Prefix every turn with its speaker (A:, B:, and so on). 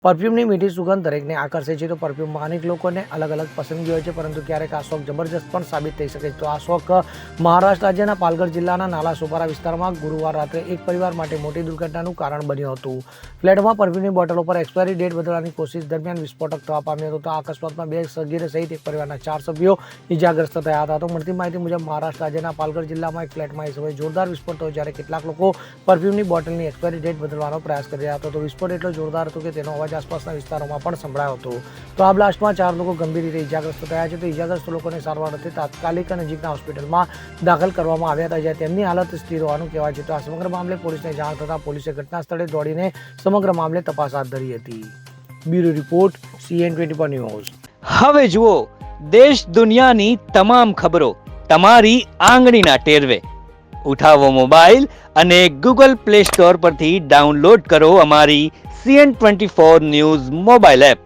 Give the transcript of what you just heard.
A: પરફ્યુમની મીઠી સુગંધ દરેકને આકર્ષે છે. તો પરફ્યુમમાં અનેક લોકોને અલગ અલગ પસંદગી હોય છે, પરંતુ ક્યારેક આ શોખ જબરજસ્ત પણ સાબિત થઈ શકે છે. તો આ શોખ મહારાષ્ટ્ર રાજ્યના પાલઘર જિલ્લાના નાલા સોપારા વિસ્તારમાં ગુરુવાર રાત્રે એક પરિવાર માટે મોટી દુર્ઘટનાનું કારણ બન્યું હતું. ફ્લેટમાં પરફ્યુમની બોટલો પર એક્સપાયરી ડેટ બદલવાની કોશિશ દરમિયાન વિસ્ફોટક થવા પામ્યો હતો. તો આ અકસ્માતમાં 2 સગીર સહિત એક પરિવારના 4 સભ્યો ઇજાગ્રસ્ત થયા હતા. તો મળતી માહિતી મુજબ મહારાષ્ટ્ર રાજ્યના પાલઘર જિલ્લામાં એક ફ્લેટમાં એ સમયે જોરદાર વિસ્ફોટ થયો, જ્યારે કેટલાક લોકો પરફ્યુમની બોટલની એક્સપાયરી ડેટ બદલવાનો પ્રયાસ કરી રહ્યા હતા. તો વિસ્ફોટ એટલો જોરદાર હતો કે તેનો અવાજ આસપાસના વિસ્તારોમાં પણ સંભળાયો હતો. તો આ બ્લાસ્ટમાં 4 લોકો ગંભીર રીતે ઇજાગ્રસ્ત થયા છે. તો ઇજાગ્રસ્ત લોકોને સારવાર અર્થે તાત્કાલિક નજીકના હોસ્પિટલમાં દાખલ કરવામાં આવ્યા હતા, જ્યાં તેમની હાલત સ્થિર હોવાનું કહેવાય છે. તો આ સમગ્ર મામલે પોલીસને જાણ થતાં પોલીસે ઘટના સ્થળે દોડીને સમગ્ર મામલે તપાસ હાથ ધરી હતી. Bureau report CN24 news.
B: હવે જુઓ દેશ દુનિયાની તમામ ખબરો તમારી આંગળીના ટેરવે. ઉઠાવો મોબાઈલ અને Google Play Store પરથી ડાઉનલોડ કરો અમારી CN24 ન્યૂઝ મોબાઈલ એપ.